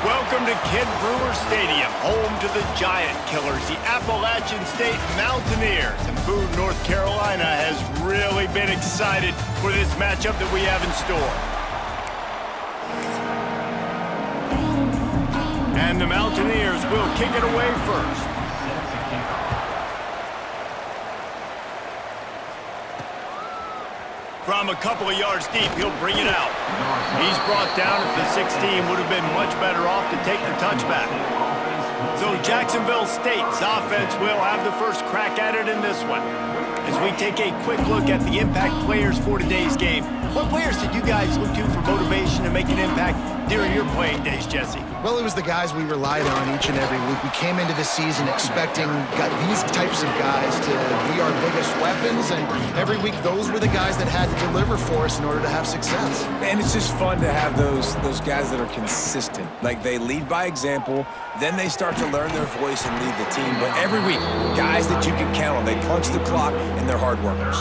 Welcome to Kid Brewer Stadium, home to the Giant Killers, the Appalachian State Mountaineers. And Boone, North Carolina has really been excited for this matchup that we have in store. And the Mountaineers will kick it away first. From a couple of yards deep, he'll bring it out. He's brought down at the 16, would have been much better off to take the touchback. So Jacksonville State's offense will have the first crack at it in this one. As we take a quick look at the impact players for today's game, what players did you guys look to for motivation to make an impact during your playing days, Jesse? Well, it was the guys we relied on each and every week. We came into the season expecting these types of guys to be our biggest weapons, and every week those were the guys that had to deliver for us in order to have success. And it's just fun to have those guys that are consistent. Like, they lead by example, then they start to learn their voice and lead the team. But every week, guys that you can count on, they punch the clock, and they're hard workers.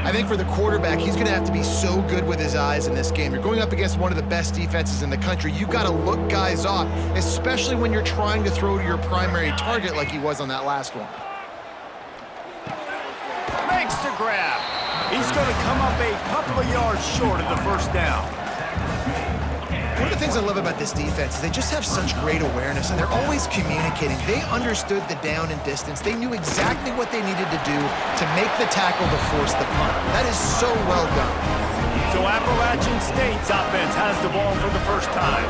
I think for the quarterback, he's going to have to be so good with his eyes in this game. You're going up against one of the best defenses in the country. You've got to look guys off, especially when you're trying to throw to your primary target like he was on that last one. Makes the grab. He's going to come up a couple of yards short of the first down. One of the things I love about this defense is they just have such great awareness, and they're always communicating. They understood the down and distance. They knew exactly what they needed to do to make the tackle to force the punt. That is so well done. So Appalachian State's offense has the ball for the first time.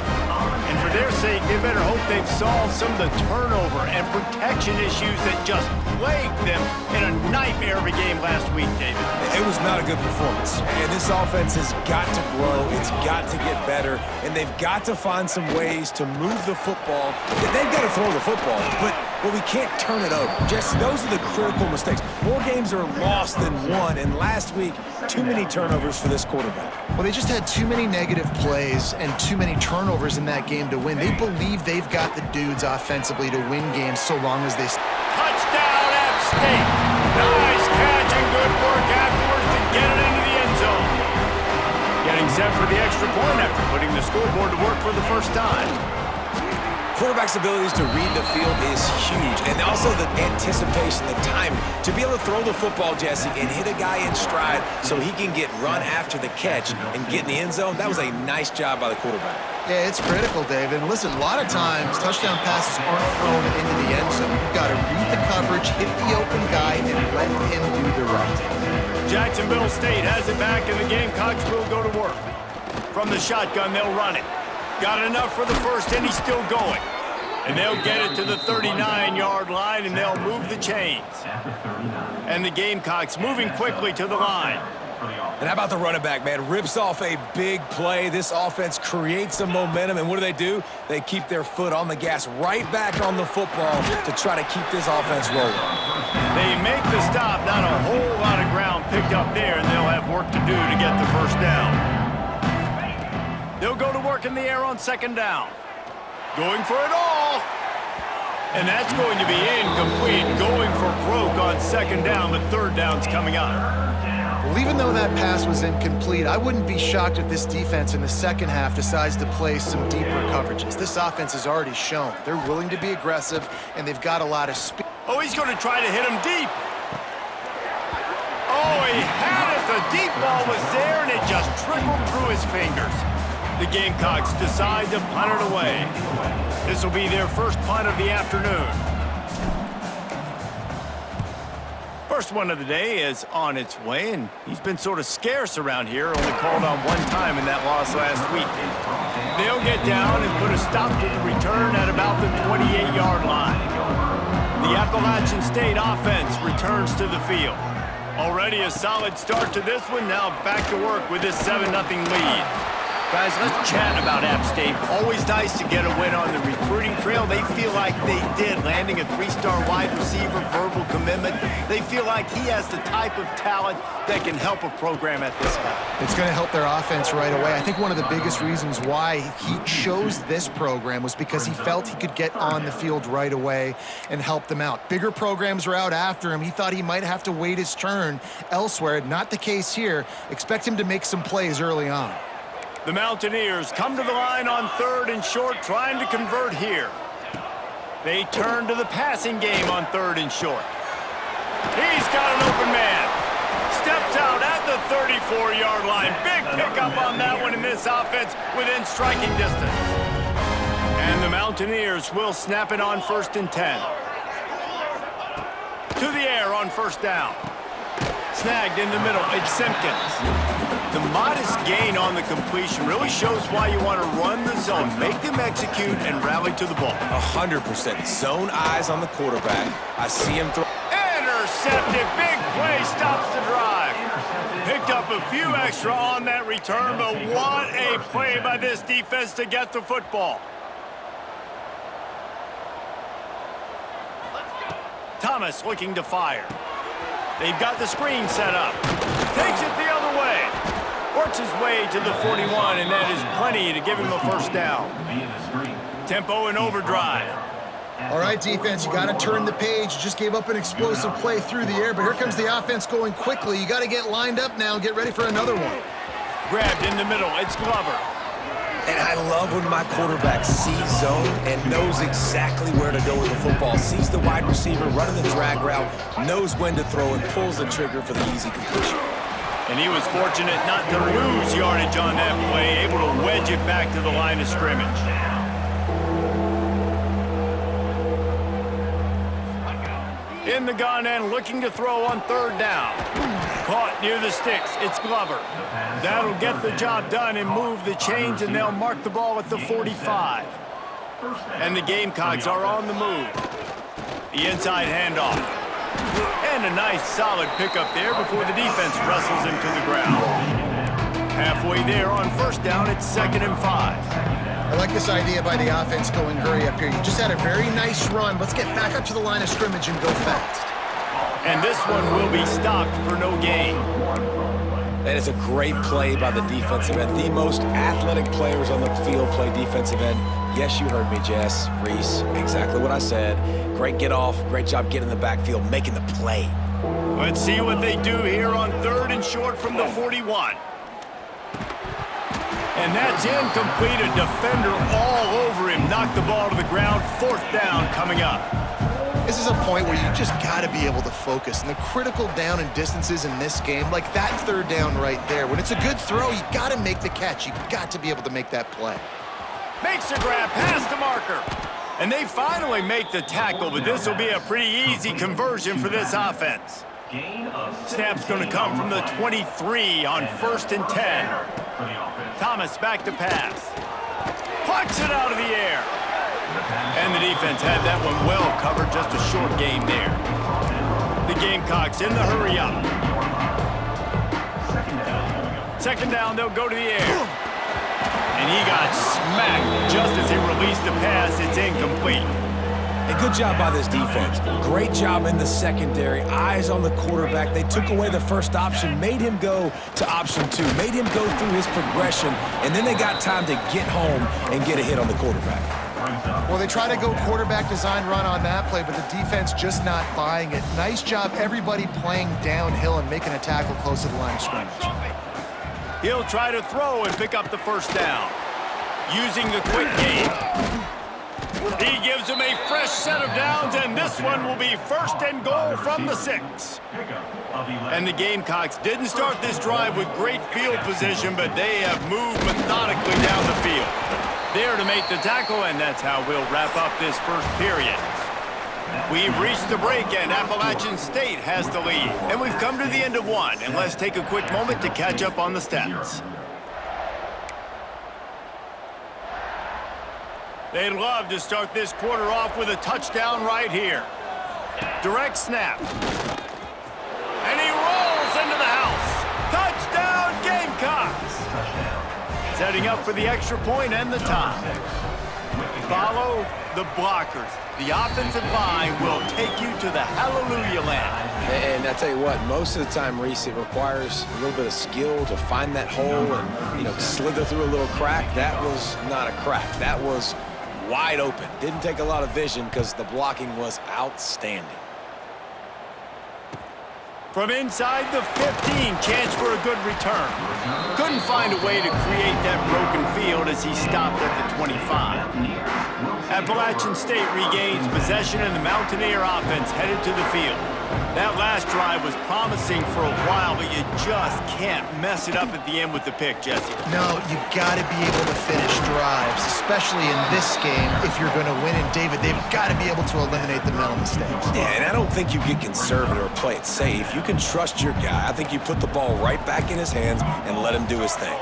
And for their sake, they better hope they've solved some of the turnover and protection issues that just plagued them in a nightmare of a game last week, David. It was not a good performance. And this offense has got to grow. It's got to get better. And they've got to find some ways to move the football. They've got to throw the football, but we can't turn it over. Just those are the critical mistakes. More games are lost than won. And last week, too many turnovers for this quarterback. Well, they just had too many negative plays and too many turnovers in that game to win. They believe they've got the dudes offensively to win games so long as they... Touchdown, App State. Nice catch and good work afterwards to get it into the end zone. Getting set for the extra point after putting the scoreboard to work for the first time. Quarterback's abilities to read the field is huge, and also the anticipation, the time to be able to throw the football, Jesse, and hit a guy in stride so he can get run after the catch and get in the end zone. That was a nice job by the quarterback. Yeah, it's critical, David. And listen, a lot of times touchdown passes aren't thrown into the end zone. You've got to read the coverage, hit the open guy, and let him do the rest. Jacksonville State has it back, and the Gamecocks will go to work. From the shotgun, they'll run it. Got enough for the first, and he's still going. And they'll get it to the 39-yard line, and they'll move the chains. And the Gamecocks moving quickly to the line. And how about the running back, man? Rips off a big play. This offense creates some momentum, and what do? They keep their foot on the gas, right back on the football to try to keep this offense rolling. They make the stop, not a whole lot of ground picked up there, and they'll have work to do to get the first down. They'll go to work in the air on second down. Going for it all. And that's going to be incomplete. Going for broke on second down, but third down's coming up. Well, even though that pass was incomplete, I wouldn't be shocked if this defense in the second half decides to play some deeper coverages. This offense has already shown they're willing to be aggressive, and they've got a lot of speed. Oh, he's going to try to hit him deep. Oh, he had it. The deep ball was there, and it just trickled through his fingers. The Gamecocks decide to punt it away. This will be their first punt of the afternoon. First one of the day is on its way, and he's been sort of scarce around here, only called on one time in that loss last week. They'll get down and put a stop to the return at about the 28-yard line. The Appalachian State offense returns to the field. Already a solid start to this one, now back to work with this 7-0 lead. Guys, let's chat about App State. Always nice to get a win on the recruiting trail. They feel like they did, landing a 3-star wide receiver, verbal commitment. They feel like he has the type of talent that can help a program at this level. It's going to help their offense right away. I think one of the biggest reasons why he chose this program was because he felt he could get on the field right away and help them out. Bigger programs are out after him. He thought he might have to wait his turn elsewhere. Not the case here. Expect him to make some plays early on. The Mountaineers come to the line on 3rd and short, trying to convert here. They turn to the passing game on 3rd and short. He's got an open man. Steps out at the 34-yard line. Big pickup on that one in this offense within striking distance. And the Mountaineers will snap it on 1st and 10. To the air on 1st down. Snagged in the middle. It's Simpkins. The modest gain on the completion really shows why you want to run the zone, make them execute, and rally to the ball. 100%. Zone eyes on the quarterback. I see him throw. Intercepted. Big play stops the drive. Picked up a few extra on that return, but what a play by this defense to get the football. Thomas looking to fire. They've got the screen set up. Takes it the other way. Works his way to the 41, and that is plenty to give him a 1st down. Tempo and overdrive. All right, defense, you got to turn the page. You just gave up an explosive play through the air, but here comes the offense going quickly. You got to get lined up now and get ready for another one. Grabbed in the middle. It's Glover. And I love when my quarterback sees zone and knows exactly where to go with the football. Sees the wide receiver running the drag route, knows when to throw, and pulls the trigger for the easy completion. And he was fortunate not to lose yardage on that play, able to wedge it back to the line of scrimmage. In the gun and looking to throw on 3rd down. Caught near the sticks. It's Glover. That'll get the job done and move the chains, and they'll mark the ball at the 45. And the Gamecocks are on the move. The inside handoff. And a nice solid pickup there before the defense wrestles him to the ground. Halfway there on 1st down, it's 2nd and 5. I like this idea by the offense going hurry up here. You just had a very nice run. Let's get back up to the line of scrimmage and go fast. And this one will be stopped for no gain. That is a great play by the defensive end. The most athletic players on the field play defensive end. Yes, you heard me, Jess, Reese. Exactly what I said. Great get off. Great job getting in the backfield, making the play. Let's see what they do here on 3rd and short from the 41. And that's incomplete. A defender all over him. Knocked the ball to the ground. 4th down coming up. This is a point where you just got to be able to focus. And the critical down and distances in this game, like that 3rd down right there, when it's a good throw, you got to make the catch. You got to be able to make that play. Makes a grab past the marker. And they finally make the tackle, but this will be a pretty easy conversion for this offense. Snap's going to come from the 23 on 1st and 10. Thomas back to pass. Plucks it out of the air. And the defense had that one well covered, just a short game there. The Gamecocks in the hurry up. 2nd down, they'll go to the air. And he got smacked just as he released the pass. It's incomplete. A good job by this defense. Great job in the secondary. Eyes on the quarterback. They took away the first option, made him go to option 2, made him go through his progression, and then they got time to get home and get a hit on the quarterback. Well, they try to go quarterback design run on that play, but the defense just not buying it. Nice job, everybody playing downhill and making a tackle close to the line of scrimmage. He'll try to throw and pick up the 1st down. Using the quick game. He gives him a fresh set of downs, and this one will be 1st and goal from the 6. And the Gamecocks didn't start this drive with great field position, but they have moved methodically down the field. There to make the tackle, and that's how we'll wrap up this 1st period. We've reached the break, and Appalachian State has the lead. And we've come to the end of one, and let's take a quick moment to catch up on the stats. They'd love to start this quarter off with a touchdown right here. Direct snap. And he rolls into the house. Touchdown, Gamecocks! Setting up for the extra point and the tie. Follow the blockers. The offensive line will take you to the hallelujah land. And I tell you what, most of the time, Reese, it requires a little bit of skill to find that hole and, slither through a little crack. That was not a crack. That was wide open. Didn't take a lot of vision because the blocking was outstanding. From inside the 15, chance for a good return. Couldn't find a way to create that broken field as he stopped at the 25. Appalachian State regains possession and the Mountaineer offense headed to the field. That last drive was promising for a while, but you just can't mess it up at the end with the pick, Jesse. No, you got to be able to finish drives, especially in this game if you're going to win. And David, they've got to be able to eliminate the mental mistakes. Yeah, and I don't think you get conservative or play it safe. You can trust your guy. I think you put the ball right back in his hands and let him do his thing.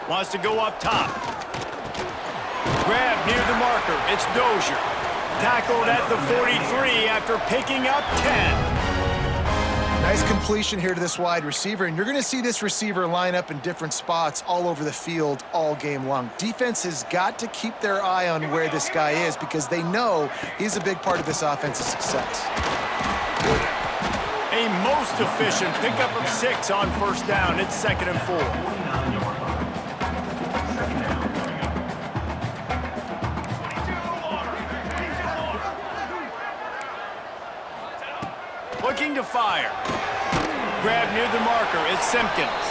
Wants to go up top. Grab near the marker. It's Dozier. Tackled at the 43 after picking up 10. Nice completion here to this wide receiver, and you're going to see this receiver line up in different spots all over the field all game long. Defense has got to keep their eye on where this guy is because they know he's a big part of this offense's success. A most efficient pickup of 6 on first down. It's 2nd and 4. Looking to fire. Grab near the marker. It's Simpkins.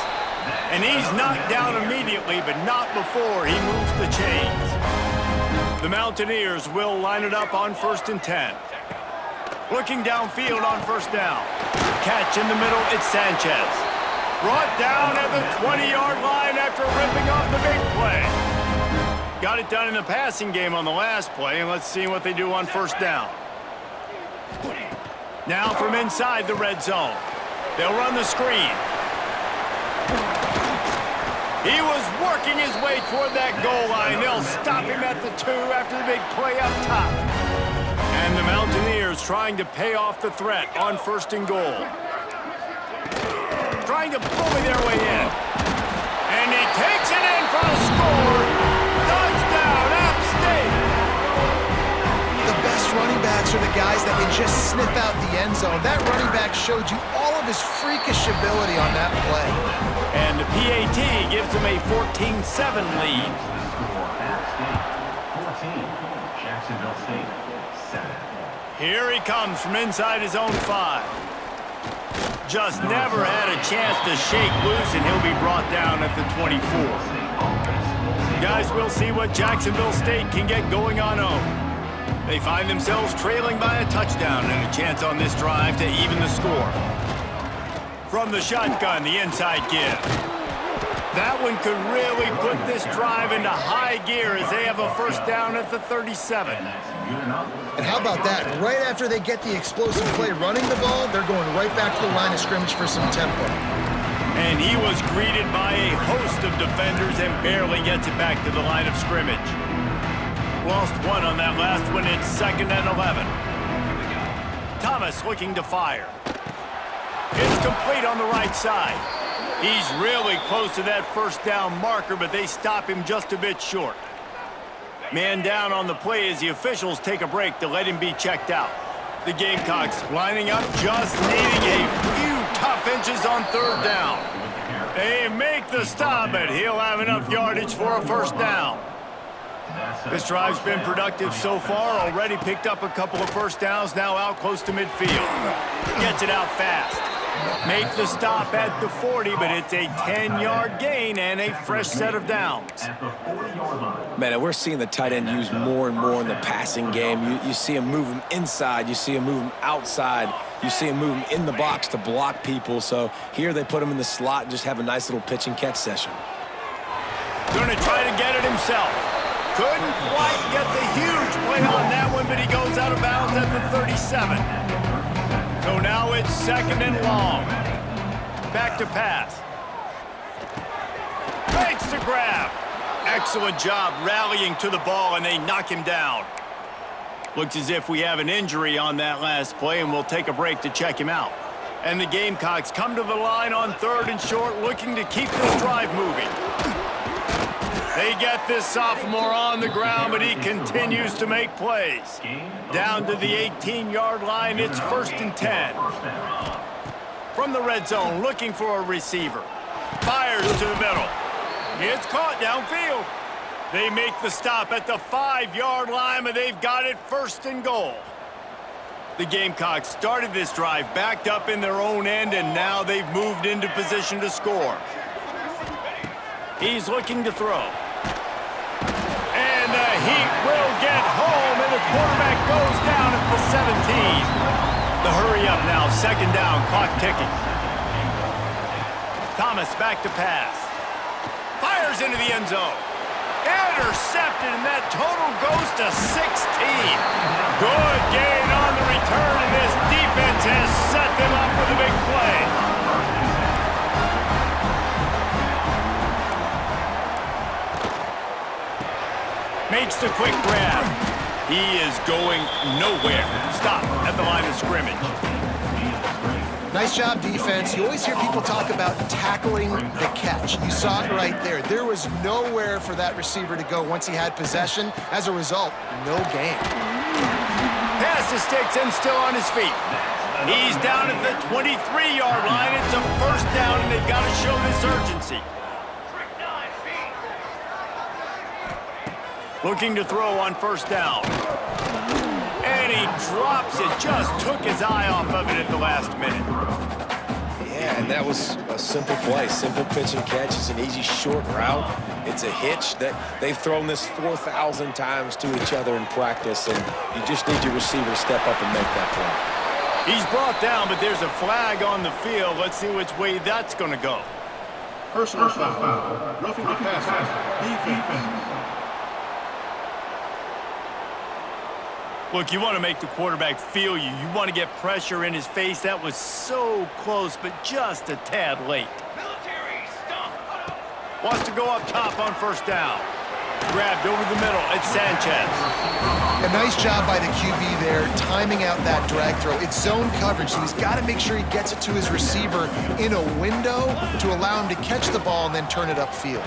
And he's knocked down immediately, but not before he moves the chains. The Mountaineers will line it up on 1st and 10. Looking downfield on first down. Catch in the middle. It's Sanchez. Brought down at the 20-yard line after ripping off the big play. Got it done in the passing game on the last play, and let's see what they do on first down. Now from inside the red zone. They'll run the screen. He was working his way toward that goal line. They'll stop him at the 2 after the big play up top. And the Mountaineers trying to pay off the threat on 1st and goal. Trying to bully their way in. And he takes it in for a score. Touchdown, App State. The best running backs are the guys that can just sniff out the end zone. That running back showed you all of his freakish ability on that play. And the PAT gives them a 14-7 lead. 14, Jacksonville State, 7. Here he comes from inside his own 5. Just never had a chance to shake loose, and he'll be brought down at the 24. Guys, we'll see what Jacksonville State can get going on home. They find themselves trailing by a touchdown and a chance on this drive to even the score. From the shotgun, the inside give. That one could really put this drive into high gear as they have a first down at the 37. And how about that? Right after they get the explosive play running the ball, they're going right back to the line of scrimmage for some tempo. And he was greeted by a host of defenders and barely gets it back to the line of scrimmage. Lost 1 on that last one. It's 2nd and 11. Thomas looking to fire. It's complete on the right side. He's really close to that first down marker, but they stop him just a bit short. Man down on the play as the officials take a break to let him be checked out. The Gamecocks lining up, just needing a few tough inches on 3rd down. They make the stop, but he'll have enough yardage for a first down. This drive's been productive so far. Already picked up a couple of first downs, now out close to midfield. Gets it out fast. Make the stop at the 40, but it's a 10-yard gain and a fresh set of downs. Man, and we're seeing the tight end used more and more in the passing game. You see him move him inside. You see him move him outside. You see him move him in the box to block people. So here they put him in the slot and just have a nice little pitch and catch session. Going to try to get it himself. Couldn't quite get the huge play on that one, but he goes out of bounds at the 37. So now it's 2nd and long. Back to pass. Fakes to grab. Excellent job rallying to the ball, and they knock him down. Looks as if we have an injury on that last play, and we'll take a break to check him out. And the Gamecocks come to the line on 3rd and short, looking to keep this drive moving. They get this sophomore on the ground, but he continues to make plays. Down to the 18-yard line, it's 1st and 10. From the red zone, looking for a receiver. Fires to the middle. It's caught downfield. They make the stop at the 5-yard line, but they've got it 1st and goal. The Gamecocks started this drive backed up in their own end, and now they've moved into position to score. He's looking to throw. And the Heat will get home, and the quarterback goes down at the 17. The hurry up now, second down, clock ticking. Thomas back to pass. Fires into the end zone. Intercepted, and that total goes to 16. Good gain on the return, and this defense has set them up with a big play. Makes the quick grab. He is going nowhere. Stop at the line of scrimmage. Nice job, defense. You always hear people talk about tackling the catch. You saw it right there. There was nowhere for that receiver to go once he had possession. As a result, no gain. Pass the sticks and still on his feet. He's down at the 23-yard line. It's a first down, and they've got to show this urgency. Looking to throw on first down. And he drops it. Just took his eye off of it at the last minute. Yeah, and that was a simple play. Simple pitch and catch. It's an easy short route. It's a hitch that they've thrown this 4,000 times to each other in practice, and you just need your receiver to step up and make that play. He's brought down, but there's a flag on the field. Let's see which way that's going to go. Personal foul. Roughing the passer. Defense. Look, you want to make the quarterback feel you. You want to get pressure in his face. That was so close, but just a tad late. Wants to go up top on first down. Grabbed over the middle. It's Sanchez. A nice job by the QB there, timing out that drag throw. It's zone coverage, so he's got to make sure he gets it to his receiver in a window to allow him to catch the ball and then turn it upfield.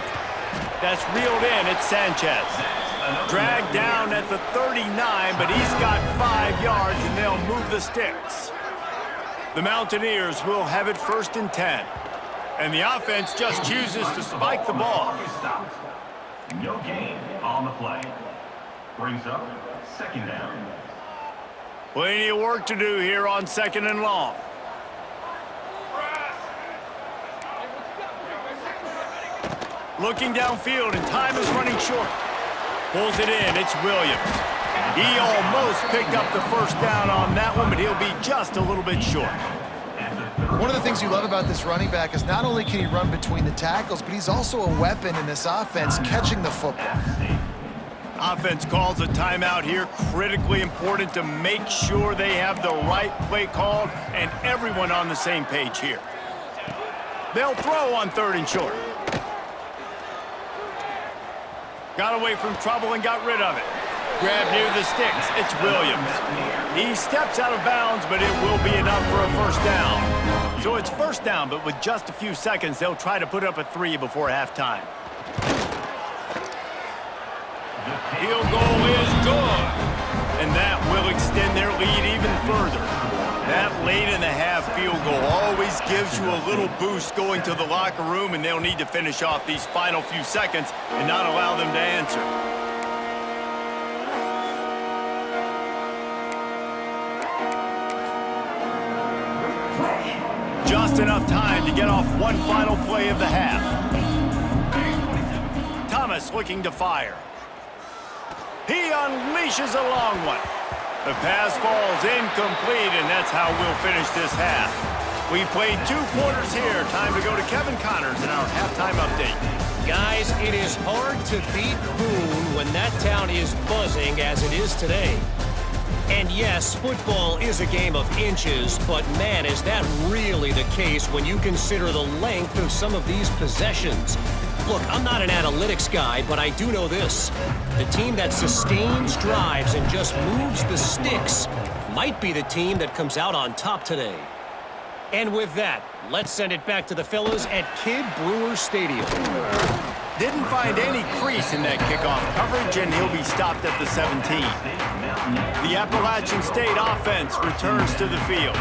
That's reeled in. It's Sanchez. Dragged down at the 39, but he's got 5 yards, and they'll move the sticks. The Mountaineers will have it first and 10. And the offense just chooses to spike the ball. No gain on the play. Brings up second down. Plenty of work to do here on second and long. Looking downfield, and time is running short. Pulls it in. It's Williams. He almost picked up the first down on that one, but he'll be just a little bit short. One of the things you love about this running back is not only can he run between the tackles, but he's also a weapon in this offense, catching the football. Offense calls a timeout here. Critically important to make sure they have the right play called and everyone on the same page here. They'll throw on third and short. Got away from trouble and got rid of it. Grab near the sticks. It's Williams. He steps out of bounds, but it will be enough for a first down. So it's first down, but with just a few seconds, they'll try to put up a 3 before halftime. Field goal is good. And that will extend their lead even further. That late in the half field goal always gives you a little boost going to the locker room, and they'll need to finish off these final few seconds and not allow them to answer. Just enough time to get off one final play of the half. Thomas looking to fire. He unleashes a long one. The pass falls incomplete, and that's how we'll finish this half. We've played 2 quarters here. Time to go to Kevin Connors in our halftime update. Guys, it is hard to beat Boone when that town is buzzing as it is today. And yes, football is a game of inches, but man, is that really the case when you consider the length of some of these possessions. Look, I'm not an analytics guy, but I do know this. The team that sustains drives and just moves the sticks might be the team that comes out on top today. And with that, let's send it back to the fellas at Kidd Brewer Stadium. Didn't find any crease in that kickoff coverage, and he'll be stopped at the 17. The Appalachian State offense returns to the field.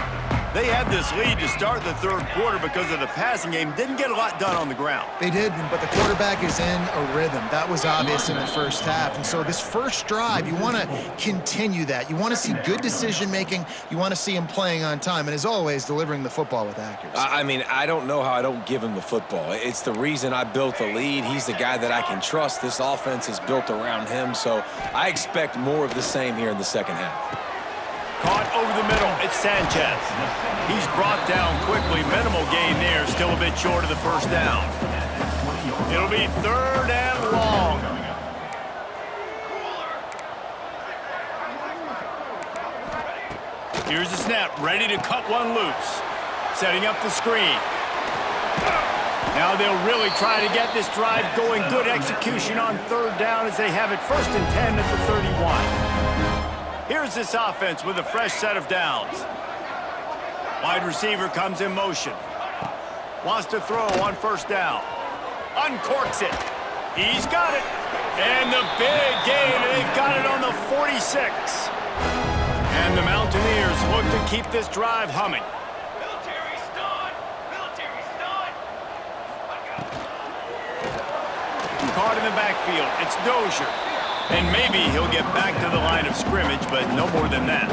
They had this lead to start the third quarter because of the passing game. Didn't get a lot done on the ground. They did, but the quarterback is in a rhythm. That was obvious in the first half. And so this first drive, you want to continue that. You want to see good decision-making. You want to see him playing on time. And as always, delivering the football with accuracy. I mean, I don't know how I don't give him the football. It's the reason I built the lead. He's the guy that I can trust. This offense is built around him. So I expect more of the same here in the second half. Caught over the middle, it's Sanchez. He's brought down quickly. Minimal gain there, still a bit short of the first down. It'll be third and long. Here's the snap, ready to cut one loose. Setting up the screen. Now they'll really try to get this drive going. Good execution on third down as they have it 1st and 10 at the 31. Here's this offense with a fresh set of downs. Wide receiver comes in motion. Wants to throw on first down. Uncorks it. He's got it. And the big gain, and they've got it on the 46. And the Mountaineers look to keep this drive humming. Caught in the backfield. It's Dozier. And maybe he'll get back to the line of scrimmage, but no more than that.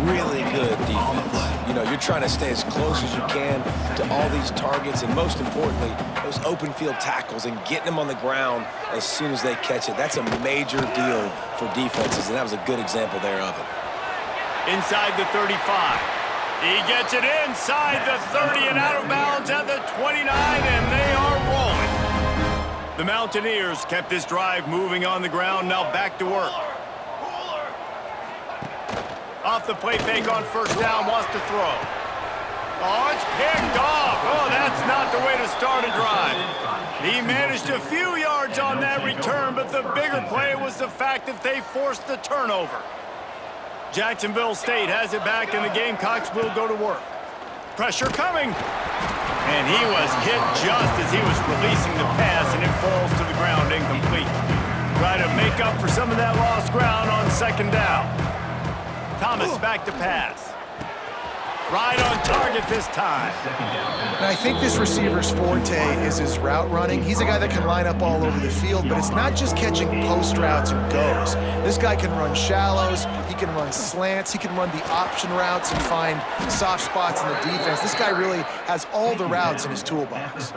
Really good defense. You know, you're trying to stay as close as you can to all these targets, and most importantly, those open field tackles and getting them on the ground as soon as they catch it. That's a major deal for defenses, and that was a good example there of it. Inside the 35. He gets it inside the 30 and out of bounds at the 29, and they are rolling. The Mountaineers kept this drive moving on the ground, now back to work. Off the play fake on first down, wants to throw. Oh, it's picked off. Oh, that's not the way to start a drive. He managed a few yards on that return, but the bigger play was the fact that they forced the turnover. Jacksonville State has it back, and the Gamecocks will go to work. Pressure coming. And he was hit just as he was releasing the pass, and it falls to the ground incomplete. Try to make up for some of that lost ground on second down. Thomas back to pass. Right on target this time. And I think this receiver's forte is his route running. He's a guy that can line up all over the field, but it's not just catching post routes and goes. This guy can run shallows, he can run slants, he can run the option routes and find soft spots in the defense. This guy really has all the routes in his toolbox.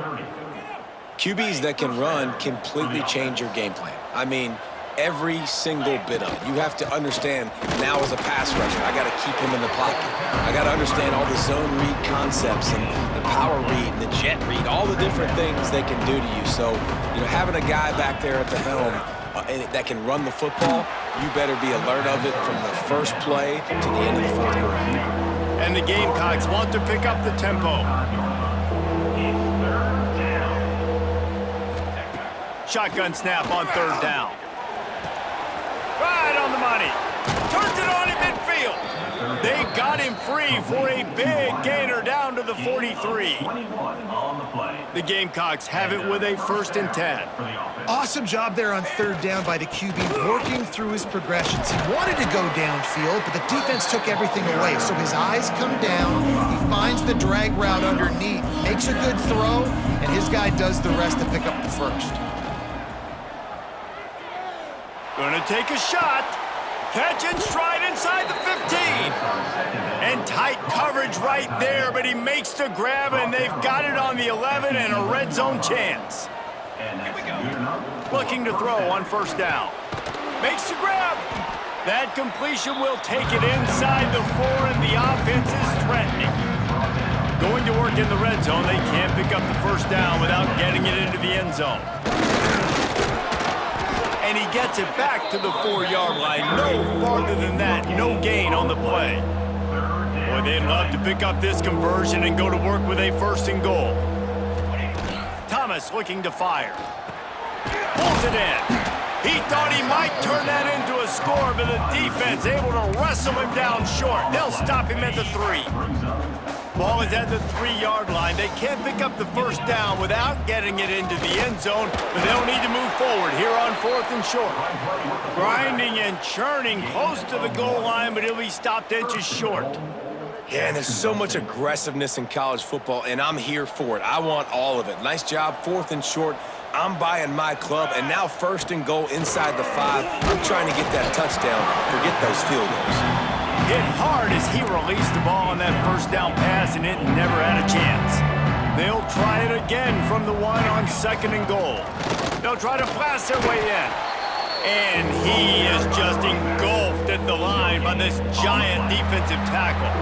QBs that can run completely change your game plan. I mean, every single bit of it. You have to understand now as a pass rusher, I got to keep him in the pocket. I got to understand all the zone read concepts and the power read and the jet read, all the different things they can do to you. So, you know, having a guy back there at the helm that can run the football, you better be alert of it from the first play to the end of the fourth quarter. And the Gamecocks want to pick up the tempo. Shotgun snap on third down. Right on the money. Turns it on in midfield. They got him free for a big gainer down to the 43. The Gamecocks have it with a 1st and 10. Awesome job there on third down by the QB, working through his progressions. He wanted to go downfield, but the defense took everything away. So his eyes come down, he finds the drag route underneath, makes a good throw, and his guy does the rest to pick up the first. Gonna take a shot. Catch and stride inside the 15. And tight coverage right there, but he makes the grab, and they've got it on the 11 and a red zone chance. Looking to throw on first down. Makes the grab. That completion will take it inside the 4, and the offense is threatening. Going to work in the red zone, they can't pick up the first down without getting it into the end zone. And he gets it back to the 4-yard line. No farther than that. No gain on the play. Boy, they'd love to pick up this conversion and go to work with a 1st and goal. Thomas looking to fire. Pulls it in. He thought he might turn that into a score, but the defense able to wrestle him down short. They'll stop him at the 3. Ball is at the 3-yard line. They can't pick up the first down without getting it into the end zone, but they'll need to move forward here on 4th and short. Grinding and churning close to the goal line, but he'll be stopped inches short. Yeah, and there's so much aggressiveness in college football, and I'm here for it. I want all of it. Nice job, 4th and short. I'm buying my club, and now 1st and goal inside the 5. I'm trying to get that touchdown. Forget those field goals. Hit hard as he released the ball on that 1st down pass, and it never had a chance. They'll try it again from the 1 on 2nd and goal. They'll try to blast their way in. And he is just engulfed at the line by this giant defensive tackle.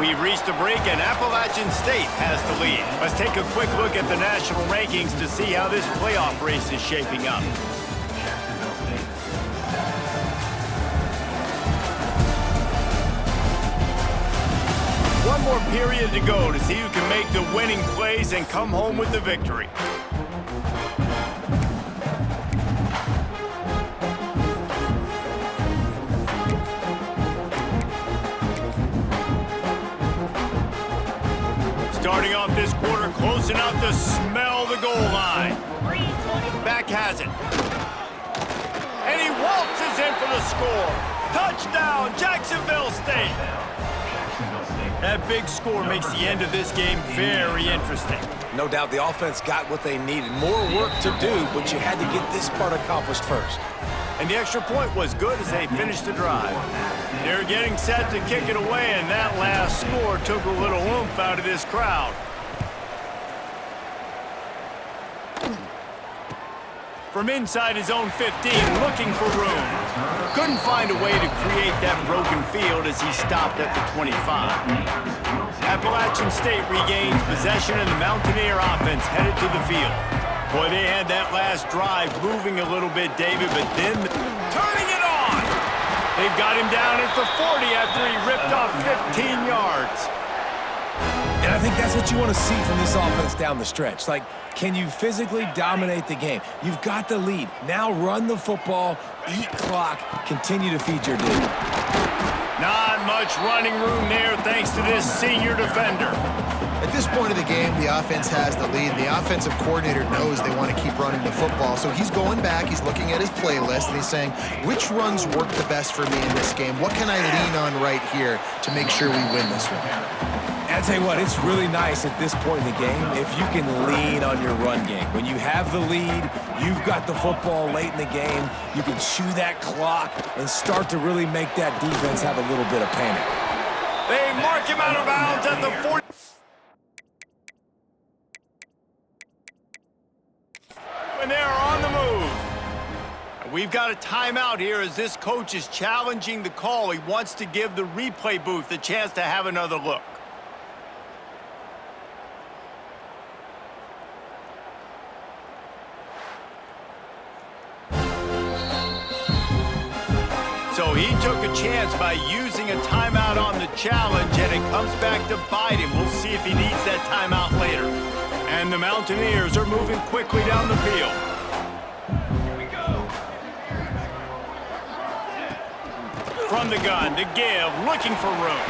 We've reached a break, and Appalachian State has the lead. Let's take a quick look at the national rankings to see how this playoff race is shaping up. One more period to go to see who can make the winning plays and come home with the victory. Starting off this quarter, close enough to smell the goal line. Back has it. And he waltzes in for the score. Touchdown, Jacksonville State. That big score makes the end of this game very interesting. No doubt the offense got what they needed. More work to do, but you had to get this part accomplished first. And the extra point was good as they finished the drive. They're getting set to kick it away, and that last score took a little oomph out of this crowd. From inside his own 15, looking for room. Couldn't find a way to create that broken field as he stopped at the 25. Appalachian State regains possession, and the Mountaineer offense headed to the field. Boy, they had that last drive moving a little bit, David, but then turning it on! They've got him down at the 40 after he ripped off 15 yards. And I think that's what you want to see from this offense down the stretch. Like, can you physically dominate the game? You've got the lead. Now run the football, eat clock, continue to feed your dude. Not much running room there thanks to this senior defender. At this point of the game, the offense has the lead. The offensive coordinator knows they want to keep running the football. So he's going back, he's looking at his playlist, and he's saying, which runs work the best for me in this game? What can I lean on right here to make sure we win this one? And I'll tell you what, it's really nice at this point in the game if you can lean on your run game. When you have the lead, you've got the football late in the game, you can chew that clock and start to really make that defense have a little bit of panic. They mark him out of bounds at the 40. And they're on the move. We've got a timeout here as this coach is challenging the call. He wants to give the replay booth a chance to have another look. So he took a chance by using a timeout on the challenge, and it comes back to bite him. We'll see if he needs that timeout later. And the Mountaineers are moving quickly down the field. From the gun, to give, looking for room.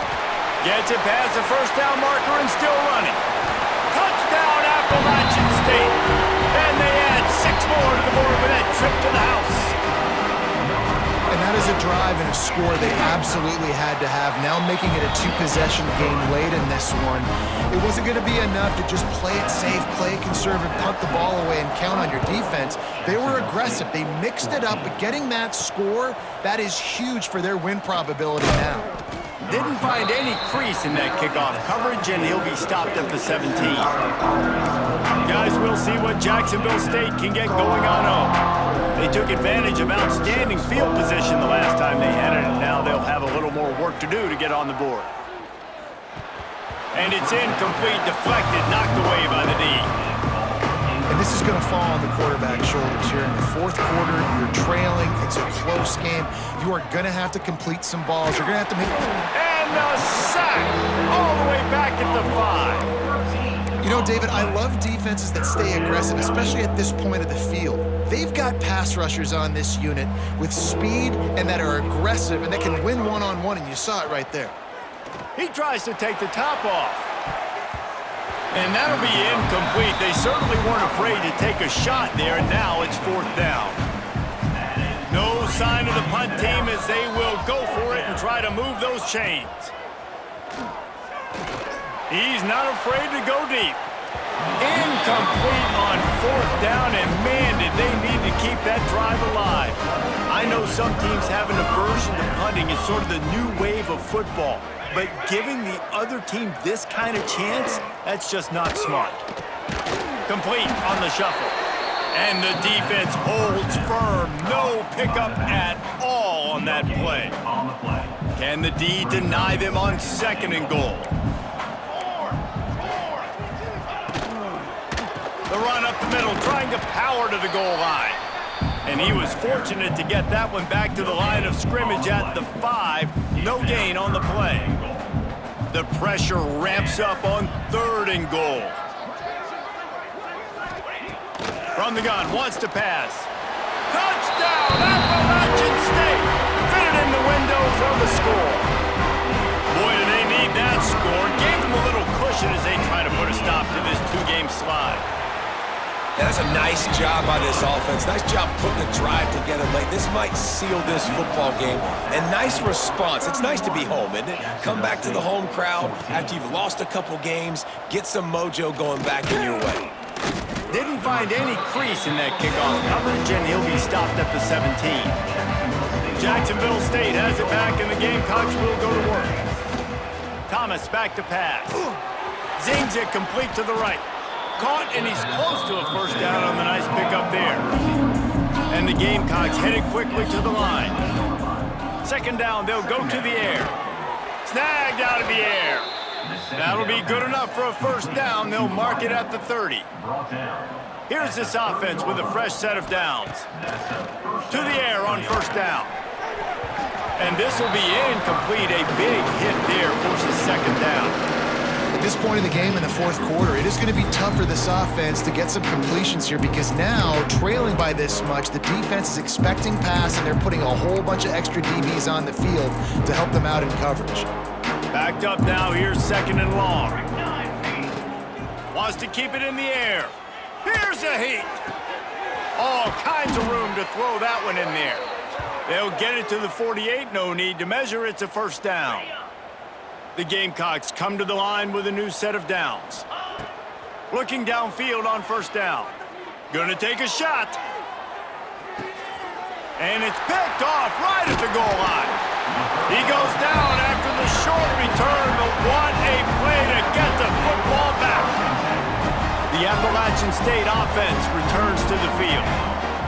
Gets it past the first down marker and still running. Touchdown, Appalachian State. And they add 6 more to the board with that trip to the house. And that is a drive and a score they absolutely had to have. Now making it a 2-possession game late in this one. It wasn't going to be enough to just play it safe, play it conservative, punt the ball away, and count on your defense. They were aggressive. They mixed it up, but getting that score, that is huge for their win probability now. Didn't find any crease in that kickoff coverage, and he'll be stopped at the 17. Guys, we'll see what Jacksonville State can get going on home. They took advantage of outstanding field position the last time they had it, and now they'll have a little more work to do to get on the board. And it's incomplete, deflected, knocked away by the knee. And this is going to fall on the quarterback's shoulders here in the fourth quarter. You're trailing. It's a close game. You are going to have to complete some balls. You're going to have to make... And the sack all the way back at the 5. You know, David, I love defenses that stay aggressive, especially at this point of the field. They've got pass rushers on this unit with speed and that are aggressive and that can win one-on-one, and you saw it right there. He tries to take the top off. And that'll be incomplete. They certainly weren't afraid to take a shot there, and now it's 4th down. No sign of the punt team as they will go for it and try to move those chains. He's not afraid to go deep. Incomplete on 4th down, and man, did they need to keep that drive alive. I know some teams have an aversion to punting. It's sort of the new wave of football. But giving the other team this kind of chance, that's just not smart. Complete on the shuffle. And the defense holds firm. No pickup at all on that play. Can the D deny them on 2nd and goal? The run up the middle, trying to power to the goal line. And he was fortunate to get that one back to the line of scrimmage at the 5. No gain on the play. The pressure ramps up on 3rd and goal. From the gun, wants to pass. Touchdown, Appalachian State! Fitted in the window for the score. Boy, do they need that score. Gave them a little cushion as they try to put a stop to this 2-game slide. Yeah, that's a nice job by this offense. Nice job putting the drive together late. This might seal this football game. And nice response. It's nice to be home, isn't it? Come back to the home crowd after you've lost a couple games. Get some mojo going back in your way. Didn't find any crease in that kickoff coverage, and he'll be stopped at the 17. Jacksonville State has it back, and the Gamecocks will go to work. Thomas back to pass. Zings it complete to the right. Caught, and he's close to a 1st down on the nice pickup there. And the Gamecocks headed quickly to the line. 2nd down, they'll go to the air. Snagged out of the air. That'll be good enough for a 1st down. They'll mark it at the 30. Here's this offense with a fresh set of downs. To the air on 1st down. And this will be incomplete. A big hit there forces 2nd down. At this point in the game in the 4th quarter, it is going to be tough for this offense to get some completions here because now, trailing by this much, the defense is expecting pass and they're putting a whole bunch of extra DBs on the field to help them out in coverage. Backed up now, here's 2nd and long. Wants to keep it in the air. Here's a heat. All kinds of room to throw that one in there. They'll get it to the 48, no need to measure, it's a 1st down. The Gamecocks come to the line with a new set of downs. Looking downfield on 1st down. Gonna take a shot. And it's picked off right at the goal line. He goes down after the short return, but what a play to get the football back. The Appalachian State offense returns to the field.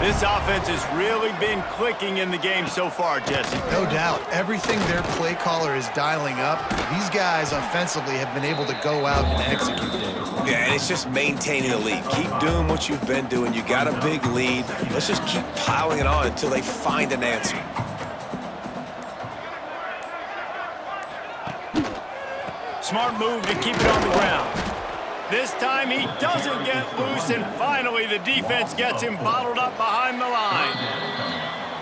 This offense has really been clicking in the game so far, Jesse. No doubt. Everything their play caller is dialing up, these guys offensively have been able to go out and execute it. Yeah, and it's just maintaining the lead. Keep doing what you've been doing. You got a big lead. Let's just keep piling it on until they find an answer. Smart move to keep it on the ground. This time he doesn't get loose, and finally the defense gets him bottled up behind the line.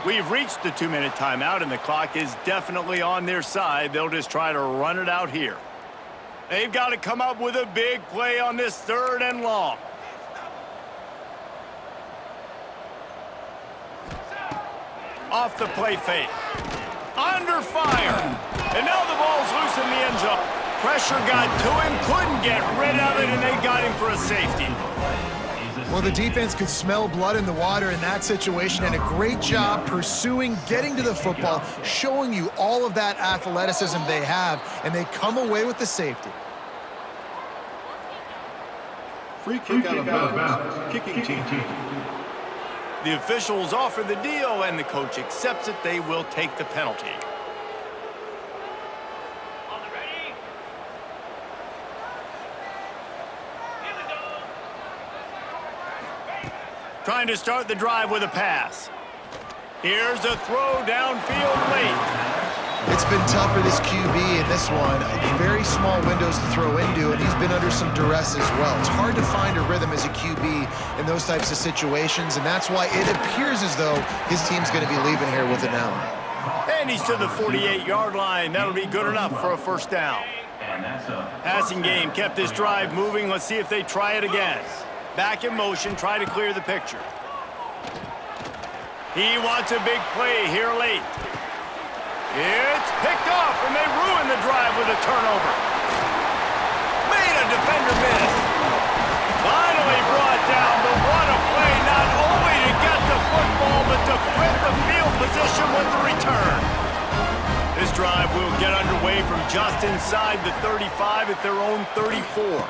We've reached the 2-minute timeout, and the clock is definitely on their side. They'll just try to run it out here. They've got to come up with a big play on this 3rd and long. Off the play fake. Under fire. And now the ball's loose in the end zone. Pressure got to him, couldn't get rid of it, and they got him for a safety. Well, the defense could smell blood in the water in that situation, and a great job pursuing, getting to the football, showing you all of that athleticism they have, and they come away with the safety. Free kick out of bounds. Kicking team. The officials offer the deal, and the coach accepts it. They will take the penalty. Trying to start the drive with a pass. Here's a throw downfield late. It's been tough for this QB in this one. Very small windows to throw into, and he's been under some duress as well. It's hard to find a rhythm as a QB in those types of situations, and that's why it appears as though his team's going to be leaving here with it now. And he's to the 48-yard line. That'll be good enough for a 1st down. Passing game kept this drive moving. Let's see if they try it again. Back in motion, try to clear the picture. He wants a big play here late. It's picked off, and they ruin the drive with a turnover. defender missed. Finally brought down, but what a play, not only to get the football, but to flip the field position with the return. This drive will get underway from just inside the 35 at their own 34.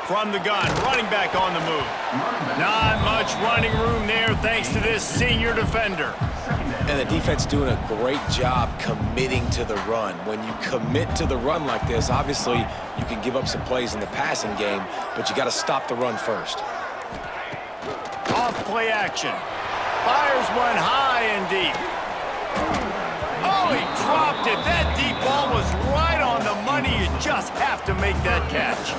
From the gun, running back on the move. Not much running room there thanks to this senior defender. And the defense doing a great job committing to the run. When you commit to the run like this, obviously you can give up some plays in the passing game, but you got to stop the run first. Off play action. Fires one high and deep. Oh, he dropped it. That deep ball was right on the money. You just have to make that catch.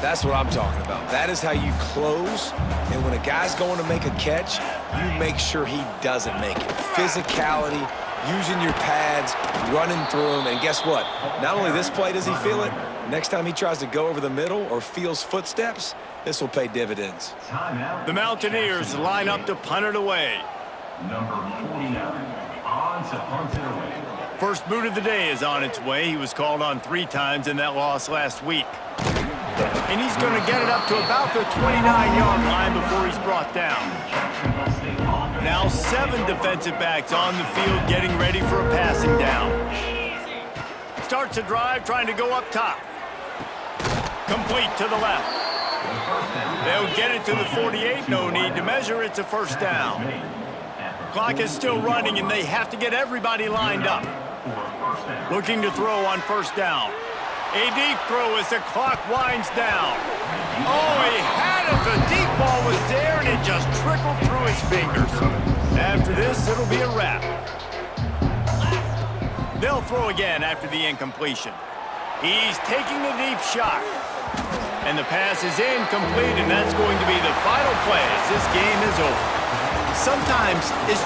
That's what I'm talking about. That is how you close. And when a guy's going to make a catch, you make sure he doesn't make it. Physicality, using your pads, running through him. And guess what? Not only this play does he feel it, next time he tries to go over the middle or feels footsteps, this will pay dividends. The Mountaineers line up to punt it away. Number 49 on to punt it away. First boot of the day is on its way. He was called on 3 times in that loss last week. And he's going to get it up to about the 29-yard line before he's brought down. Now 7 defensive backs on the field getting ready for a passing down. Starts a drive trying to go up top. Complete to the left. They'll get it to the 48. No need to measure. It's a first down. Clock is still running, and they have to get everybody lined up. Looking to throw on first down. A deep throw as the clock winds down. Oh, he had it. The deep ball was there, and it just trickled through his fingers. After this, it'll be a wrap. They'll throw again after the incompletion. He's taking the deep shot. And the pass is incomplete, and that's going to be the final play as this game is over. Sometimes it's just